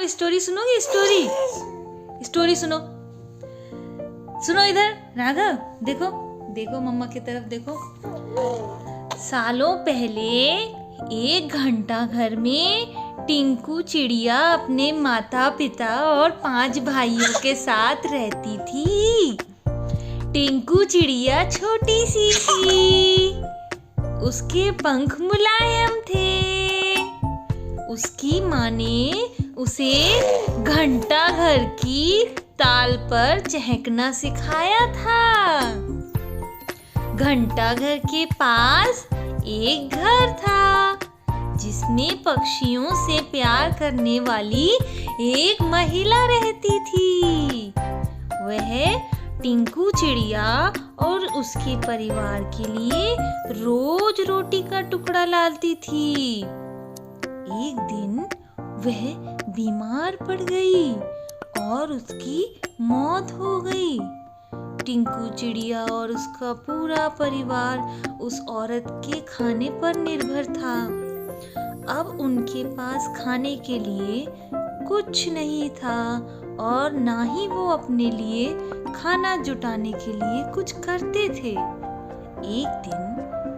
Raghav story सुनोगे? Story सुनो। सुनो इधर राघव, देखो देखो मम्मा की तरफ देखो। सालों पहले एक घंटा घर में टिंकू चिड़िया अपने माता पिता और 5 भाइयों के साथ रहती थी। टिंकू चिड़िया छोटी सी थी, उसके पंख मुलायम थे। उसकी माँ ने उसे घंटा घर की ताल पर चहकना सिखाया था। घंटा घर के पास एक घर था जिसमें पक्षियों से प्यार करने वाली एक महिला रहती थी। वह टिंकू चिड़िया और उसके परिवार के लिए रोज रोटी का टुकड़ा लाती थी। एक दिन वह बीमार पड़ गई और उसकी मौत हो गई। टिंकू चिड़िया और उसका पूरा परिवार उस औरत के खाने पर निर्भर था। अब उनके पास खाने के लिए कुछ नहीं था और ना ही वो अपने लिए खाना जुटाने के लिए कुछ करते थे। एक दिन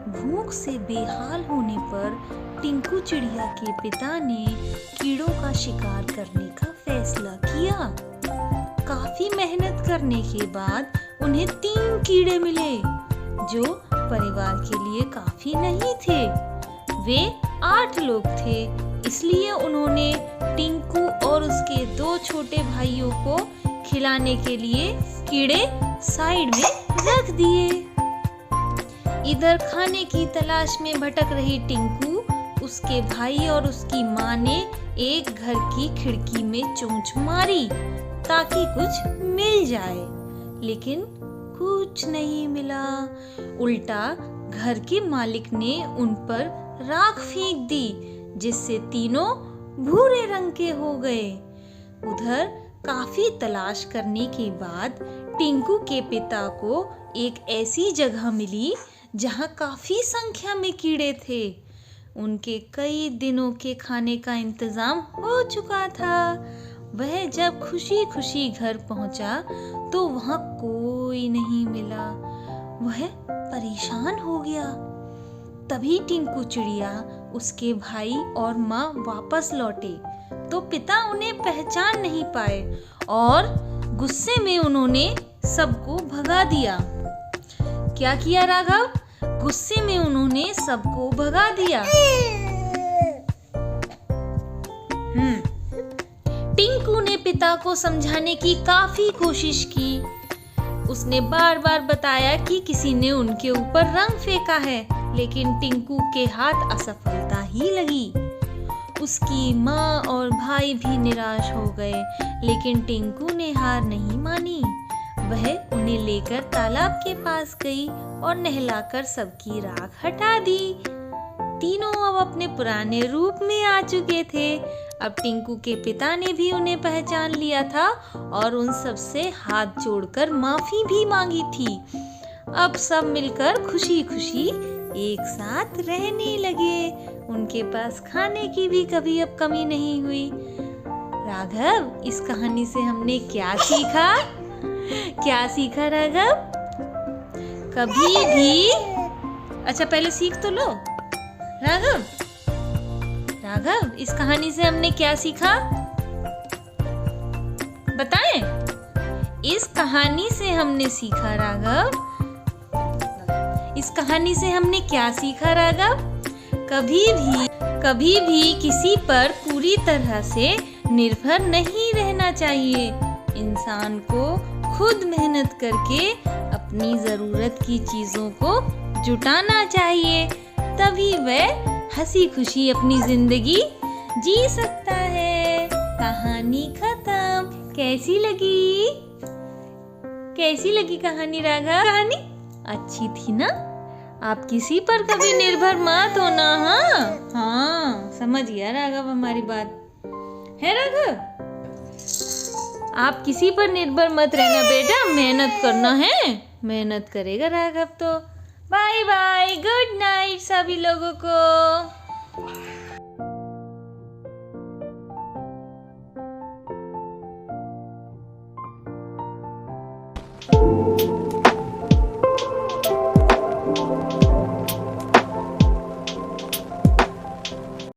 भूख से बेहाल होने पर टिंकू चिड़िया के पिता ने कीड़ों का शिकार करने का फैसला किया। काफी मेहनत करने के बाद उन्हें 3 कीड़े मिले जो परिवार के लिए काफी नहीं थे। वे 8 लोग थे, इसलिए उन्होंने टिंकू और उसके 2 छोटे भाइयों को खिलाने के लिए कीड़े साइड में रख दिए। इधर खाने की तलाश में भटक रही टिंकू, उसके भाई और उसकी माँ ने एक घर की खिड़की में चोंच मारी ताकि कुछ मिल जाए, लेकिन कुछ नहीं मिला। उल्टा घर के मालिक ने उन पर राख फेंक दी जिससे तीनों भूरे रंग के हो गए। उधर काफी तलाश करने के बाद टिंकू के पिता को एक ऐसी जगह मिली जहां काफी संख्या में कीड़े थे। उनके कई दिनों के खाने का इंतजाम हो चुका था। वह जब खुशी खुशी घर पहुंचा तो वहां कोई नहीं मिला। वह परेशान हो गया। तभी टिंकू चिड़िया, उसके भाई और माँ वापस लौटे तो पिता उन्हें पहचान नहीं पाए और गुस्से में उन्होंने सबको भगा दिया। क्या किया राघव? गुस्से में उन्होंने सबको भगा दिया। टिंकू ने पिता को समझाने की काफी कोशिश की। उसने बार बार बताया कि किसी ने उनके ऊपर रंग फेंका है, लेकिन टिंकू के हाथ असफलता ही लगी। उसकी माँ और भाई भी निराश हो गए, लेकिन टिंकू ने हार नहीं मानी। वह उन्हें लेकर तालाब के पास गई और नहलाकर सबकी राख हटा दी। तीनों अब अपने पुराने रूप में आ चुके थे। अब टिंकू के पिता ने भी उन्हें पहचान लिया था और उन सब से हाथ जोड़कर माफी भी मांगी थी। अब सब मिलकर खुशी खुशी एक साथ रहने लगे। उनके पास खाने की भी कभी अब कमी नहीं हुई। राघव, इस कहानी से हमने क्या सीखा? क्या सीखा राघव? कभी भी, अच्छा पहले सीख तो लो। राघव, इस कहानी से हमने क्या सीखा? बताएं। इस कहानी से हमने सीखा राघव, इस कहानी से हमने क्या सीखा राघव? कभी भी किसी पर पूरी तरह से निर्भर नहीं रहना चाहिए। इंसान को खुद मेहनत करके अपनी जरूरत की चीजों को जुटाना चाहिए, तभी वह हंसी खुशी अपनी जिंदगी जी सकता है। कहानी खत्म। कैसी लगी कहानी राघव? कहानी अच्छी थी ना? आप किसी पर कभी निर्भर मत होना। हाँ, समझ गया राघव हमारी बात है। राघव, आप किसी पर निर्भर मत रहना बेटा, मेहनत करना है। मेहनत करेगा राघव तो। बाय बाय, गुड नाइट सभी लोगों को। है।